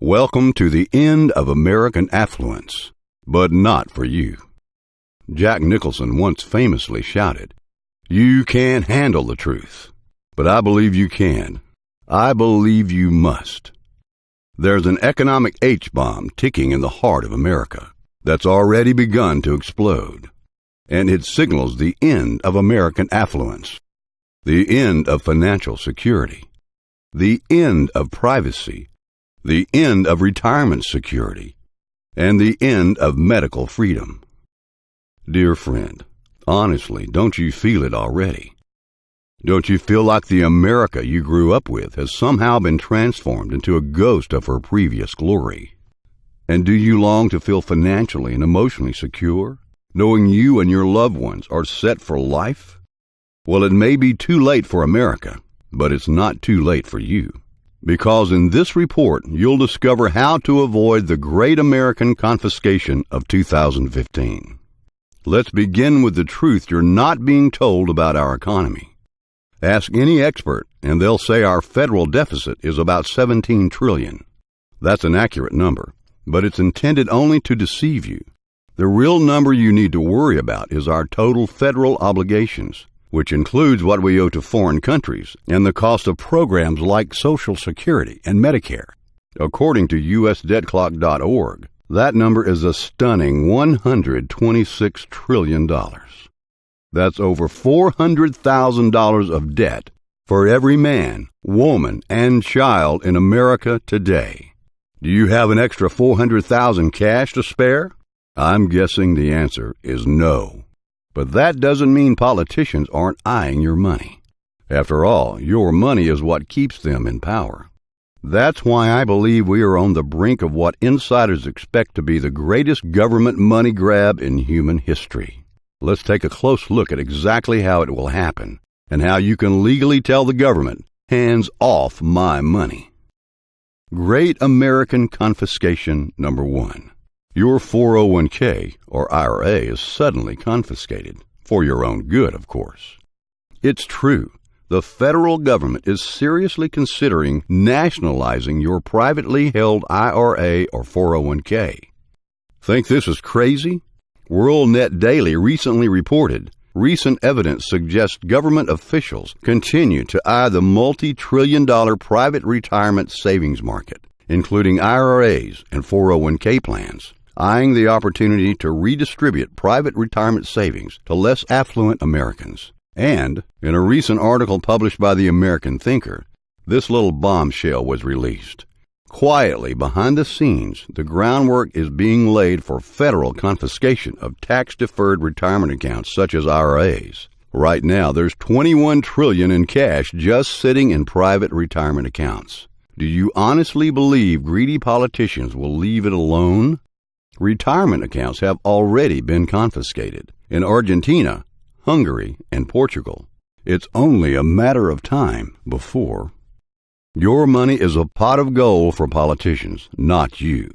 Welcome to the end of American affluence, but not for you. Jack Nicholson once famously shouted, "You can't handle the truth, but I believe you can. I believe you must." There's an economic H-bomb ticking in the heart of America that's already begun to explode, and it signals the end of American affluence, the end of financial security, the end of privacy, the end of retirement security, and the end of medical freedom. Dear friend, honestly, don't you feel it already? Don't you feel like the America you grew up with has somehow been transformed into a ghost of her previous glory? And do you long to feel financially and emotionally secure, knowing you and your loved ones are set for life? Well, it may be too late for America, but it's not too late for you. Because in this report, you'll discover how to avoid the great American confiscation of 2015. Let's begin with the truth you're not being told about our economy. Ask any expert, and they'll say our federal deficit is about $17 trillion. That's an accurate number, but it's intended only to deceive you. The real number you need to worry about is our total federal obligations, which includes what we owe to foreign countries and the cost of programs like Social Security and Medicare. According to usdebtclock.org, that number is a stunning $126 trillion. That's over $400,000 of debt for every man, woman, and child in America today. Do you have an extra $400,000 cash to spare? I'm guessing the answer is no. But that doesn't mean politicians aren't eyeing your money. After all, your money is what keeps them in power. That's why I believe we are on the brink of what insiders expect to be the greatest government money grab in human history. Let's take a close look at exactly how it will happen and how you can legally tell the government, "Hands off my money." Great American confiscation number 1. Your 401k or IRA is suddenly confiscated, for your own good, of course. It's true, the federal government is seriously considering nationalizing your privately held IRA or 401k. Think this is crazy? WorldNet Daily recently reported, recent evidence suggests government officials continue to eye the multi-trillion-dollar private retirement savings market, including IRAs and 401k plans, eyeing the opportunity to redistribute private retirement savings to less affluent Americans. And, in a recent article published by the American Thinker, this little bombshell was released. Quietly, behind the scenes, the groundwork is being laid for federal confiscation of tax-deferred retirement accounts such as IRAs. Right now, there's $21 trillion in cash just sitting in private retirement accounts. Do you honestly believe greedy politicians will leave it alone? Retirement accounts have already been confiscated in Argentina, Hungary, and Portugal. It's only a matter of time before. Your money is a pot of gold for politicians, not you.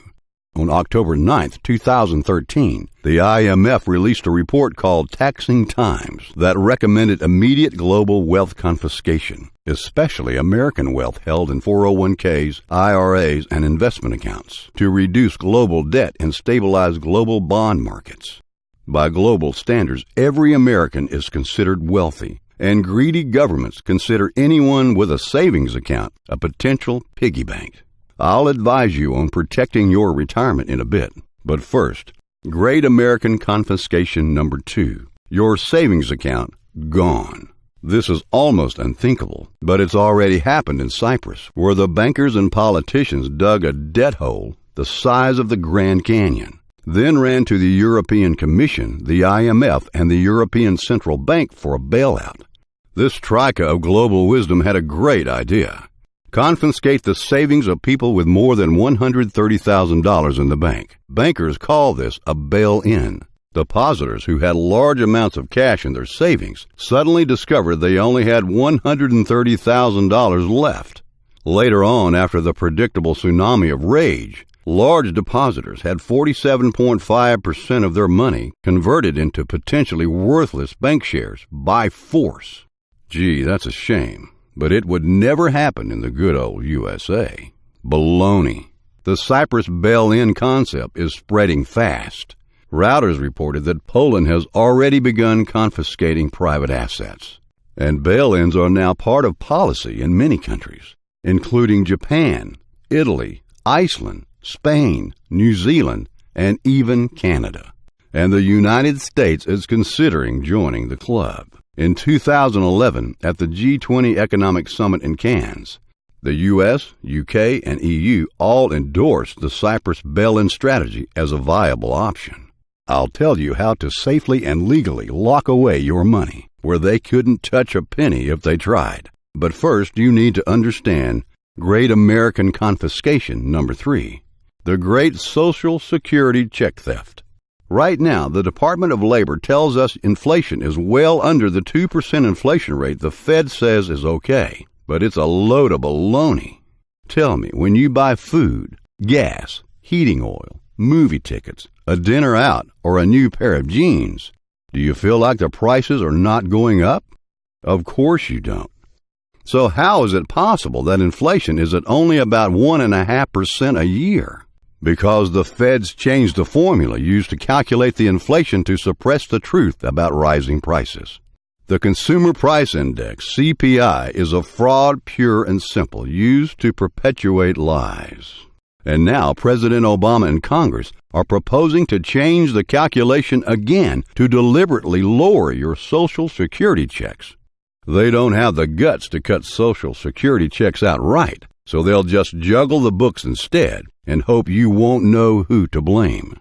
On October 9, 2013, the IMF released a report called Taxing Times that recommended immediate global wealth confiscation, especially American wealth held in 401ks, IRAs, and investment accounts, to reduce global debt and stabilize global bond markets. By global standards, every American is considered wealthy, and greedy governments consider anyone with a savings account a potential piggy bank. I'll advise you on protecting your retirement in a bit. But first, great American confiscation number 2. Your savings account gone. This is almost unthinkable, but it's already happened in Cyprus, where the bankers and politicians dug a debt hole the size of the Grand Canyon, then ran to the European Commission, the IMF, and the European Central Bank for a bailout. This troika of global wisdom had a great idea. Confiscate the savings of people with more than $130,000 in the bank. Bankers call this a bail-in. Depositors who had large amounts of cash in their savings suddenly discovered they only had $130,000 left. Later on, after the predictable tsunami of rage, large depositors had 47.5% of their money converted into potentially worthless bank shares by force. Gee, that's a shame. But it would never happen in the good old USA. Baloney. The Cyprus bail-in concept is spreading fast. Reuters reported that Poland has already begun confiscating private assets. And bail-ins are now part of policy in many countries, including Japan, Italy, Iceland, Spain, New Zealand, and even Canada. And the United States is considering joining the club. In 2011, at the G20 Economic Summit in Cannes, the U.S., UK, and EU all endorsed the Cyprus bail-in strategy as a viable option. I'll tell you how to safely and legally lock away your money where they couldn't touch a penny if they tried. But first, you need to understand Great American Confiscation number 3, the Great Social Security Check Theft. Right now, the Department of Labor tells us inflation is well under the 2% inflation rate the Fed says is okay. But it's a load of baloney. Tell me, when you buy food, gas, heating oil, movie tickets, a dinner out, or a new pair of jeans, do you feel like the prices are not going up? Of course you don't. So how is it possible that inflation is at only about 1.5% a year? Because the Feds changed the formula used to calculate the inflation to suppress the truth about rising prices. The Consumer Price Index, CPI, is a fraud pure and simple, used to perpetuate lies. And now President Obama and Congress are proposing to change the calculation again to deliberately lower your Social Security checks. They don't have the guts to cut Social Security checks outright, so they'll just juggle the books instead and hope you won't know who to blame.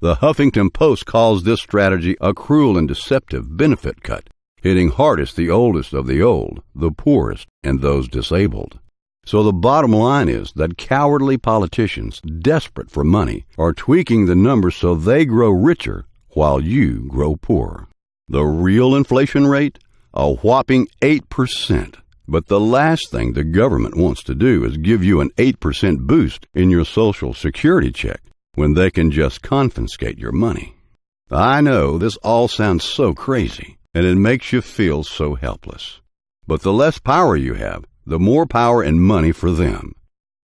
The Huffington Post calls this strategy a cruel and deceptive benefit cut, hitting hardest the oldest of the old, the poorest, and those disabled. So the bottom line is that cowardly politicians, desperate for money, are tweaking the numbers so they grow richer while you grow poorer. The real inflation rate? A whopping 8%. But the last thing the government wants to do is give you an 8% boost in your Social Security check when they can just confiscate your money. I know this all sounds so crazy, and it makes you feel so helpless. But the less power you have, the more power and money for them.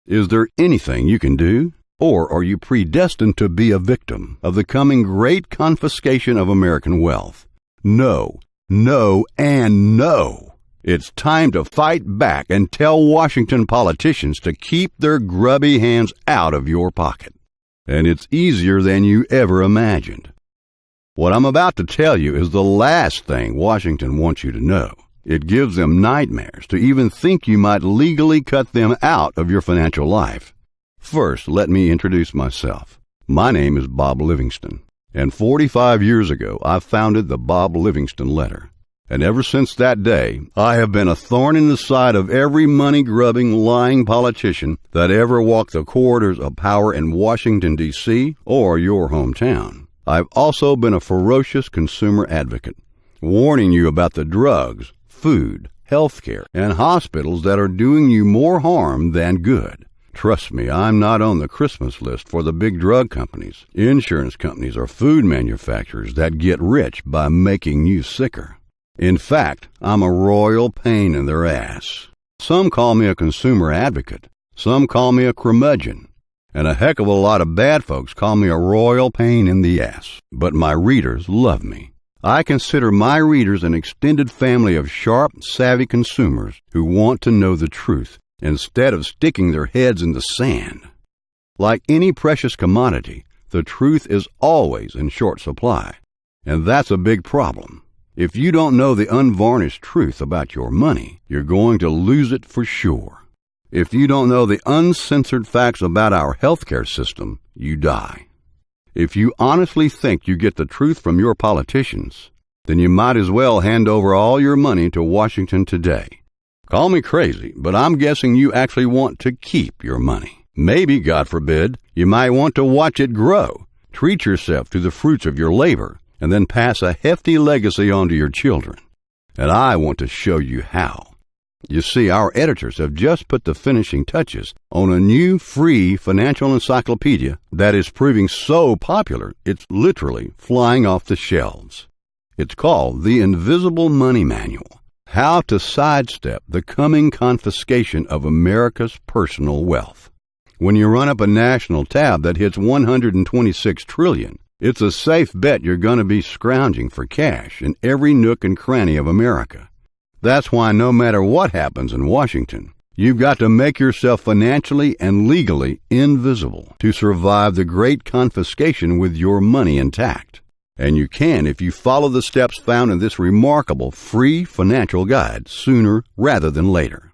Is there anything you can do? Or are you predestined to be a victim of the coming great confiscation of American wealth? No, no, and no. It's time to fight back and tell Washington politicians to keep their grubby hands out of your pocket. And it's easier than you ever imagined. What I'm about to tell you is the last thing Washington wants you to know. It gives them nightmares to even think you might legally cut them out of your financial life. First, let me introduce myself. My name is Bob Livingston, and 45 years ago I founded the Bob Livingston Letter. And ever since that day, I have been a thorn in the side of every money-grubbing, lying politician that ever walked the corridors of power in Washington, D.C. or your hometown. I've also been a ferocious consumer advocate, warning you about the drugs, food, healthcare, and hospitals that are doing you more harm than good. Trust me, I'm not on the Christmas list for the big drug companies, insurance companies, or food manufacturers that get rich by making you sicker. In fact, I'm a royal pain in their ass. Some call me a consumer advocate. Some call me a curmudgeon. And a heck of a lot of bad folks call me a royal pain in the ass. But my readers love me. I consider my readers an extended family of sharp, savvy consumers who want to know the truth instead of sticking their heads in the sand. Like any precious commodity, the truth is always in short supply. And that's a big problem. If you don't know the unvarnished truth about your money, you're going to lose it for sure. If you don't know the uncensored facts about our healthcare system, you die. If you honestly think you get the truth from your politicians, then you might as well hand over all your money to Washington today. Call me crazy, but I'm guessing you actually want to keep your money. Maybe, God forbid, you might want to watch it grow. Treat yourself to the fruits of your labor, and then pass a hefty legacy on to your children. And I want to show you how. You see, our editors have just put the finishing touches on a new free financial encyclopedia that is proving so popular it's literally flying off the shelves. It's called The Invisible Money Manual: How to Sidestep the Coming Confiscation of America's Personal Wealth. When you run up a national tab that hits $126 trillion, it's a safe bet you're going to be scrounging for cash in every nook and cranny of America. That's why no matter what happens in Washington, you've got to make yourself financially and legally invisible to survive the great confiscation with your money intact. And you can if you follow the steps found in this remarkable free financial guide sooner rather than later.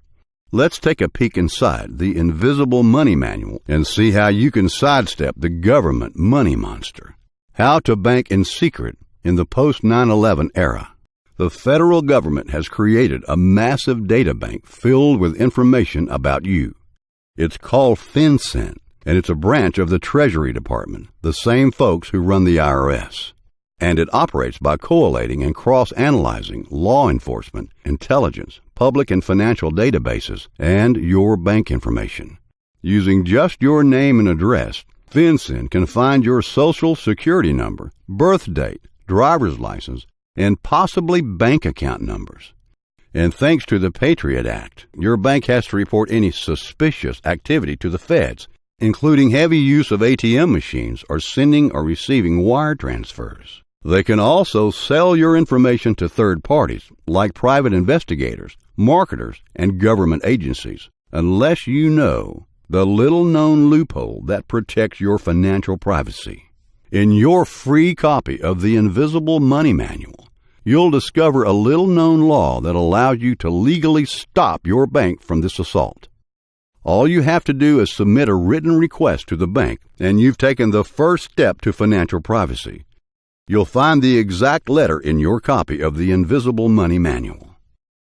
Let's take a peek inside the Invisible Money Manual and see how you can sidestep the government money monster. How to bank in secret in the post-9/11 era. The federal government has created a massive data bank filled with information about you. It's called FinCEN, and it's a branch of the Treasury Department, the same folks who run the IRS. And it operates by collating and cross-analyzing law enforcement, intelligence, public and financial databases, and your bank information. Using just your name and address, FinCEN can find your social security number, birth date, driver's license, and possibly bank account numbers. And thanks to the Patriot Act, your bank has to report any suspicious activity to the feds, including heavy use of ATM machines or sending or receiving wire transfers. They can also sell your information to third parties, like private investigators, marketers, and government agencies, unless you know the little-known loophole that protects your financial privacy. In your free copy of the Invisible Money Manual, you'll discover a little-known law that allows you to legally stop your bank from this assault. All you have to do is submit a written request to the bank, and you've taken the first step to financial privacy. You'll find the exact letter in your copy of the Invisible Money Manual.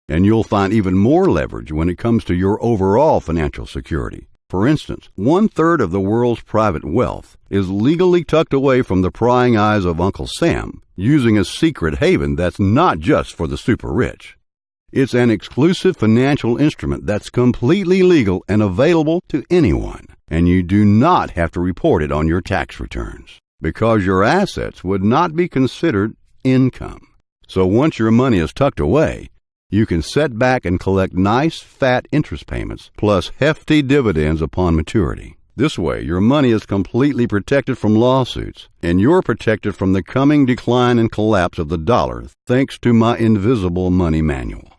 And you'll find even more leverage when it comes to your overall financial security. For instance, 1/3 of the world's private wealth is legally tucked away from the prying eyes of Uncle Sam, using a secret haven that's not just for the super rich. It's an exclusive financial instrument that's completely legal and available to anyone, and you do not have to report it on your tax returns, because your assets would not be considered income. So once your money is tucked away, you can sit back and collect nice, fat interest payments, plus hefty dividends upon maturity. This way, your money is completely protected from lawsuits, and you're protected from the coming decline and collapse of the dollar thanks to my Invisible Money Manual.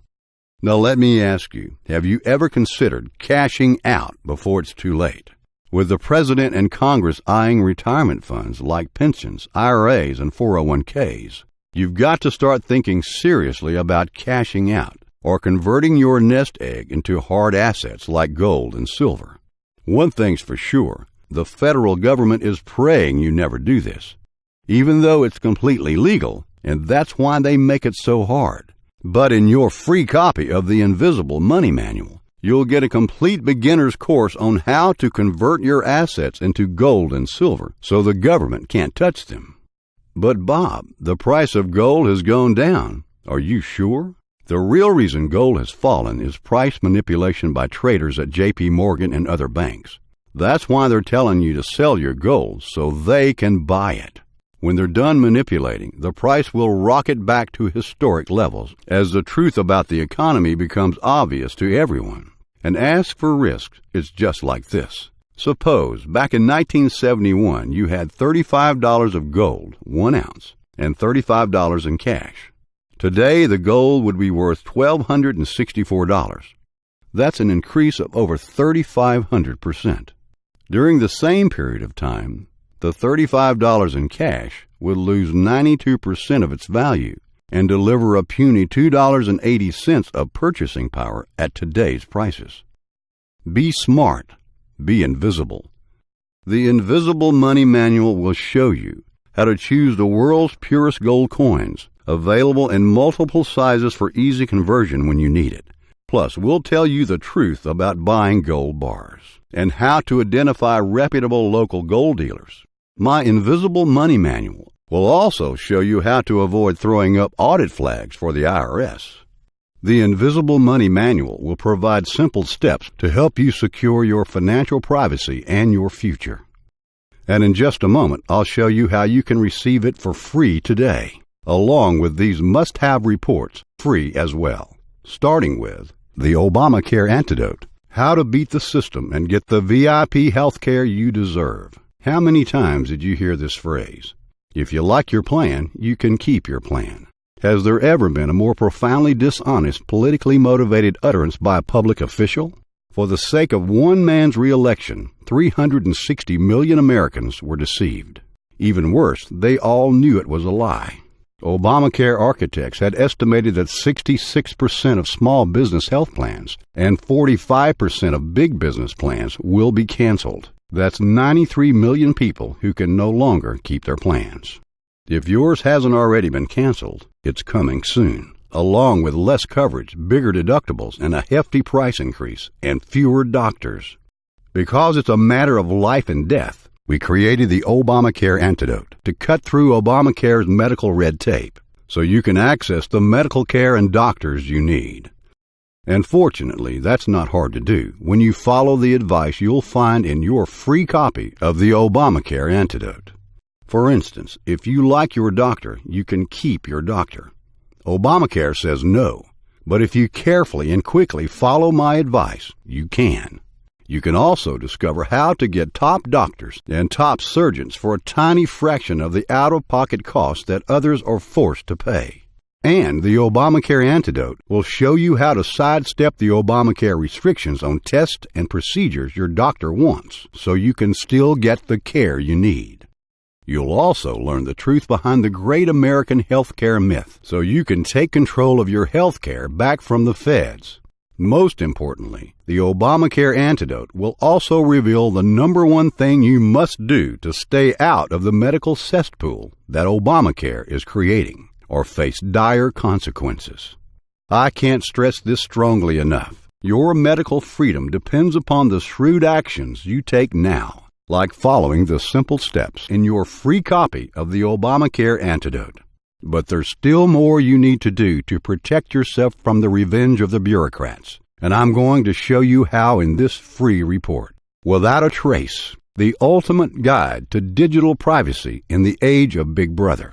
Now let me ask you, have you ever considered cashing out before it's too late? With the President and Congress eyeing retirement funds like pensions, IRAs, and 401ks, you've got to start thinking seriously about cashing out or converting your nest egg into hard assets like gold and silver. One thing's for sure, the federal government is praying you never do this, even though it's completely legal, and that's why they make it so hard. But in your free copy of the Invisible Money Manual, you'll get a complete beginner's course on how to convert your assets into gold and silver so the government can't touch them. But Bob, the price of gold has gone down. Are you sure? The real reason gold has fallen is price manipulation by traders at J.P. Morgan and other banks. That's why they're telling you to sell your gold so they can buy it. When they're done manipulating, the price will rocket back to historic levels as the truth about the economy becomes obvious to everyone. And as for risks, it's just like this. Suppose back in 1971 you had $35 of gold, 1 ounce, and $35 in cash. Today the gold would be worth $1,264. That's an increase of over 3,500%. During the same period of time, the $35 in cash would lose 92% of its value and deliver a puny $2.80 of purchasing power at today's prices. Be smart. Be invisible. The Invisible Money Manual will show you how to choose the world's purest gold coins, available in multiple sizes for easy conversion when you need it. Plus, we'll tell you the truth about buying gold bars and how to identify reputable local gold dealers. My Invisible Money Manual will also show you how to avoid throwing up audit flags for the IRS. The Invisible Money Manual will provide simple steps to help you secure your financial privacy and your future. And in just a moment, I'll show you how you can receive it for free today, along with these must-have reports free as well, starting with the Obamacare Antidote, How to beat the system and get the VIP health care you deserve. How many times did you hear this phrase? If you like your plan, you can keep your plan. Has there ever been a more profoundly dishonest, politically motivated utterance by a public official? For the sake of one man's re-election, 360 million Americans were deceived. Even worse, they all knew it was a lie. Obamacare architects had estimated that 66% of small business health plans and 45% of big business plans will be canceled. That's 93 million people who can no longer keep their plans. If yours hasn't already been canceled, it's coming soon, along with less coverage, bigger deductibles, and a hefty price increase, and fewer doctors. Because it's a matter of life and death, we created the Obamacare Antidote to cut through Obamacare's medical red tape so you can access the medical care and doctors you need. And fortunately, that's not hard to do when you follow the advice you'll find in your free copy of the Obamacare Antidote. For instance, if you like your doctor, you can keep your doctor. Obamacare says no, but if you carefully and quickly follow my advice, you can. You can also discover how to get top doctors and top surgeons for a tiny fraction of the out-of-pocket costs that others are forced to pay. And the Obamacare Antidote will show you how to sidestep the Obamacare restrictions on tests and procedures your doctor wants so you can still get the care you need. You'll also learn the truth behind the great American healthcare myth so you can take control of your healthcare back from the feds. Most importantly, the Obamacare Antidote will also reveal the number one thing you must do to stay out of the medical cesspool that Obamacare is creating, or face dire consequences. I can't stress this strongly enough. Your medical freedom depends upon the shrewd actions you take now, like following the simple steps in your free copy of the Obamacare Antidote. But there's still more you need to do to protect yourself from the revenge of the bureaucrats, and I'm going to show you how in this free report. Without a Trace, the ultimate guide to digital privacy in the age of Big Brother.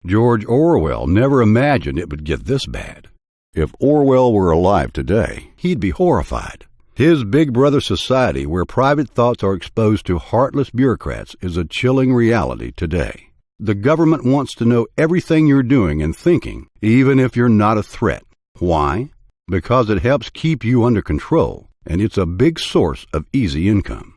George Orwell never imagined it would get this bad. If Orwell were alive today, he'd be horrified. His Big Brother society, where private thoughts are exposed to heartless bureaucrats, is a chilling reality today. The government wants to know everything you're doing and thinking, even if you're not a threat. Why? Because it helps keep you under control, and it's a big source of easy income.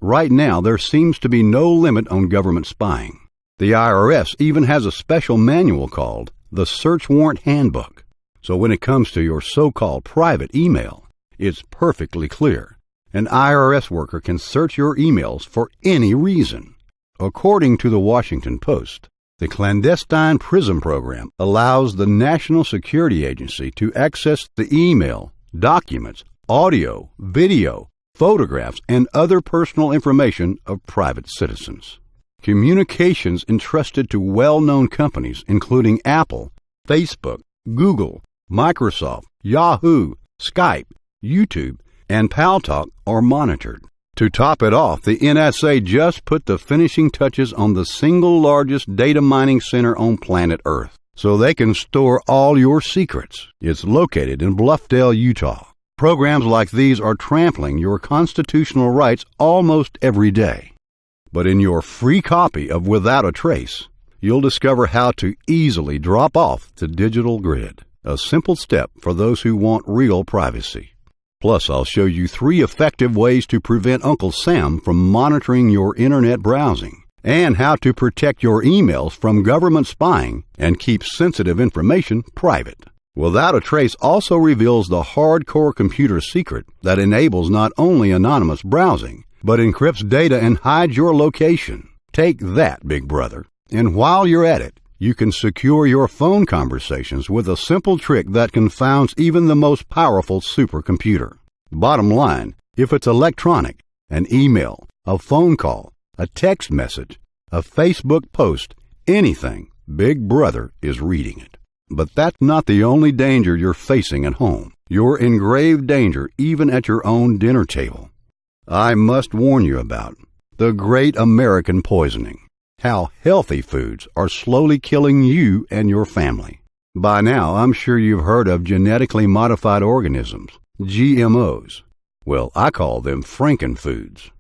Right now, there seems to be no limit on government spying. The IRS even has a special manual called the Search Warrant Handbook. So when it comes to your so-called private email, it's perfectly clear. An IRS worker can search your emails for any reason. According to the Washington Post, the clandestine PRISM program allows the National Security Agency to access the email, documents, audio, video, photographs, and other personal information of private citizens. Communications entrusted to well-known companies including Apple, Facebook, Google, Microsoft, Yahoo, Skype, YouTube, and Paltalk are monitored. To top it off, the NSA just put the finishing touches on the single largest data mining center on planet Earth, so they can store all your secrets. It's located in Bluffdale, Utah. Programs like these are trampling your constitutional rights almost every day. But in your free copy of Without a Trace, you'll discover how to easily drop off the digital grid, a simple step for those who want real privacy. Plus, I'll show you 3 effective ways to prevent Uncle Sam from monitoring your internet browsing, and how to protect your emails from government spying and keep sensitive information private. Without a Trace also reveals the hardcore computer secret that enables not only anonymous browsing, but encrypts data and hides your location. Take that, Big Brother. And while you're at it, you can secure your phone conversations with a simple trick that confounds even the most powerful supercomputer. Bottom line, if it's electronic, an email, a phone call, a text message, a Facebook post, anything, Big Brother is reading it. But that's not the only danger you're facing at home. You're in grave danger even at your own dinner table. I must warn you about the great American poisoning. How healthy foods are slowly killing you and your family. By now, I'm sure you've heard of genetically modified organisms, GMOs. Well, I call them frankenfoods.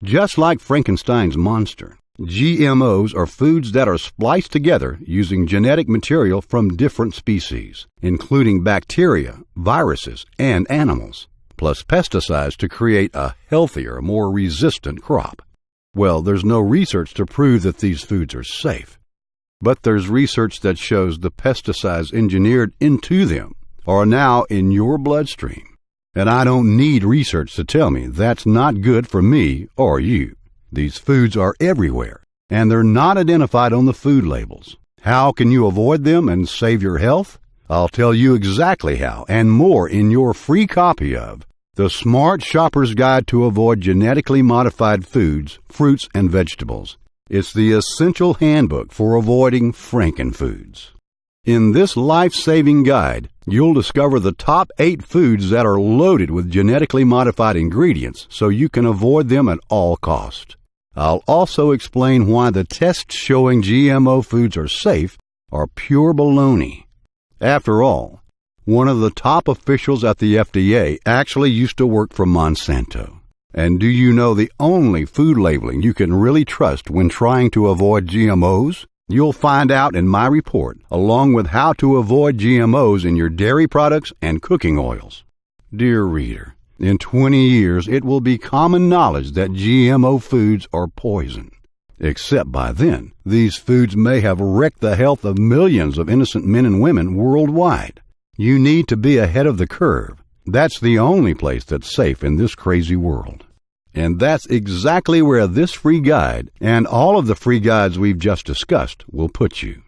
Just like Frankenstein's monster, GMOs are foods that are spliced together using genetic material from different species, including bacteria, viruses, and animals, plus pesticides to create a healthier, more resistant crop. Well, there's no research to prove that these foods are safe, but there's research that shows the pesticides engineered into them are now in your bloodstream. And I don't need research to tell me that's not good for me or you. These foods are everywhere, and they're not identified on the food labels. How can you avoid them and save your health? I'll tell you exactly how, and more in your free copy of The Smart Shopper's Guide to Avoid Genetically Modified Foods, Fruits, and Vegetables. It's the essential handbook for avoiding frankenfoods. In this life-saving guide, you'll discover the top 8 foods that are loaded with genetically modified ingredients so you can avoid them at all costs. I'll also explain why the tests showing GMO foods are safe are pure baloney. After all, one of the top officials at the FDA actually used to work for Monsanto. And do you know the only food labeling you can really trust when trying to avoid GMOs? You'll find out in my report, along with how to avoid GMOs in your dairy products and cooking oils. Dear reader, in 20 years it will be common knowledge that GMO foods are poison. Except by then, these foods may have wrecked the health of millions of innocent men and women worldwide. You need to be ahead of the curve. That's the only place that's safe in this crazy world. And that's exactly where this free guide and all of the free guides we've just discussed will put you.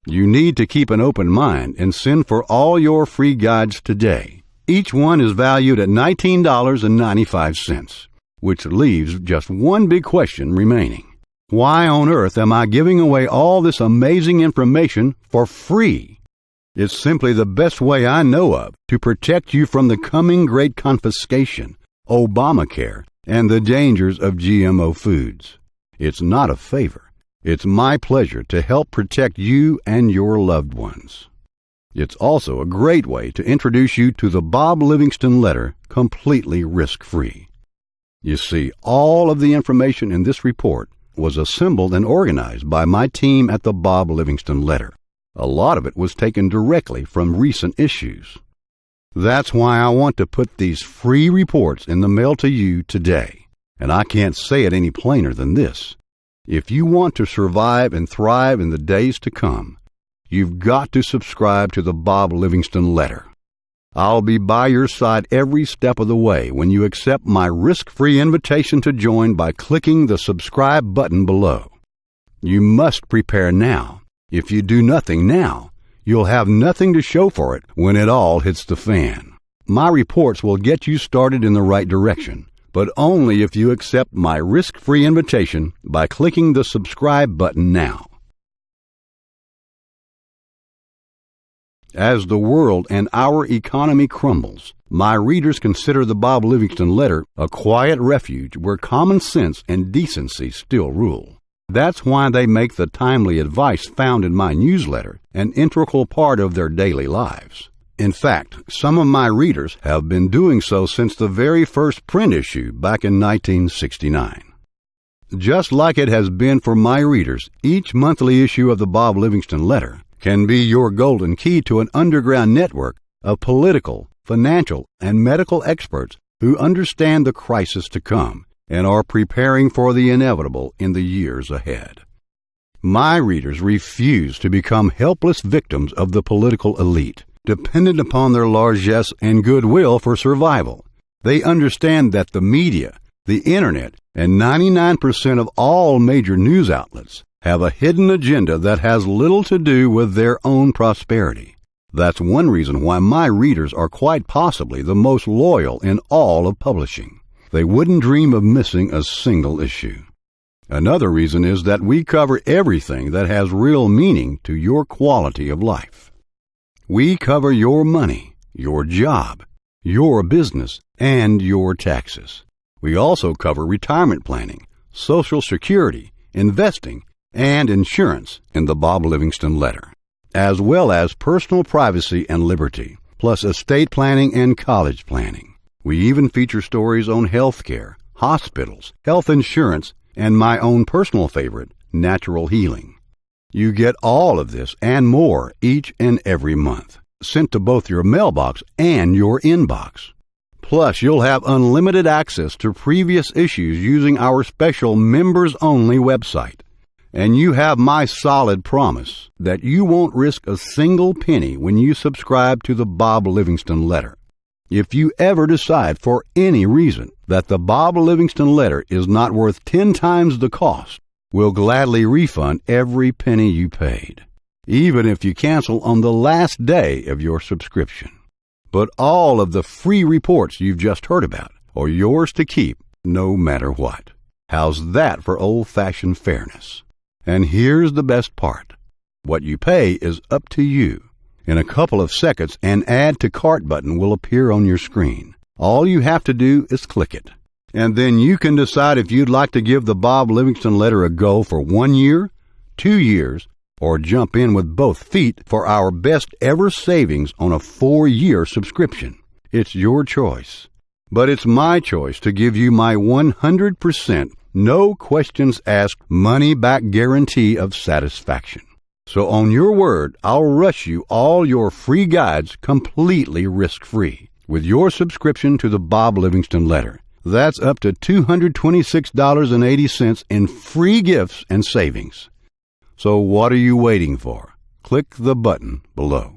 You need to keep an open mind and send for all your free guides today. Each one is valued at $19.95, which leaves just one big question remaining. Why on earth am I giving away all this amazing information for free? It's simply the best way I know of to protect you from the coming great confiscation, Obamacare, and the dangers of GMO foods. It's not a favor. It's my pleasure to help protect you and your loved ones. It's also a great way to introduce you to the Bob Livingston Letter completely risk-free. You see, all of the information in this report was assembled and organized by my team at the Bob Livingston Letter. A lot of it was taken directly from recent issues. That's why I want to put these free reports in the mail to you today. And I can't say it any plainer than this. If you want to survive and thrive in the days to come, you've got to subscribe to the Bob Livingston Letter. I'll be by your side every step of the way when you accept my risk-free invitation to join by clicking the subscribe button below. You must prepare now. If you do nothing now, you'll have nothing to show for it when it all hits the fan. My reports will get you started in the right direction, but only if you accept my risk-free invitation by clicking the subscribe button now. As the world and our economy crumbles, my readers consider the Bob Livingston Letter a quiet refuge where common sense and decency still rule. That's why they make the timely advice found in my newsletter an integral part of their daily lives. In fact, some of my readers have been doing so since the very first print issue back in 1969. Just like it has been for my readers, each monthly issue of the Bob Livingston Letter can be your golden key to an underground network of political, financial, and medical experts who understand the crisis to come and are preparing for the inevitable in the years ahead. My readers refuse to become helpless victims of the political elite, dependent upon their largesse and goodwill for survival. They understand that the media, the internet, and 99% of all major news outlets have a hidden agenda that has little to do with their own prosperity. That's one reason why my readers are quite possibly the most loyal in all of publishing. They wouldn't dream of missing a single issue. Another reason is that we cover everything that has real meaning to your quality of life. We cover your money, your job, your business, and your taxes. We also cover retirement planning, Social Security, investing, and insurance in the Bob Livingston Letter, as well as personal privacy and liberty, plus estate planning and college planning. We even feature stories on healthcare, hospitals, health insurance, and my own personal favorite, natural healing. You get all of this and more each and every month, sent to both your mailbox and your inbox. Plus, you'll have unlimited access to previous issues using our special members-only website. And you have my solid promise that you won't risk a single penny when you subscribe to the Bob Livingston Letter. If you ever decide for any reason that the Bob Livingston Letter is not worth 10 times the cost, we'll gladly refund every penny you paid, even if you cancel on the last day of your subscription. But all of the free reports you've just heard about are yours to keep no matter what. How's that for old-fashioned fairness? And here's the best part. What you pay is up to you. In a couple of seconds, an Add to Cart button will appear on your screen. All you have to do is click it. And then you can decide if you'd like to give the Bob Livingston Letter a go for 1 year, 2 years, or jump in with both feet for our best ever savings on a 4-year subscription. It's your choice. But it's my choice to give you my 100% no questions asked money-back guarantee of satisfaction. So on your word, I'll rush you all your free guides completely risk-free with your subscription to the Bob Livingston Letter. That's up to $226.80 in free gifts and savings. So what are you waiting for? Click the button below.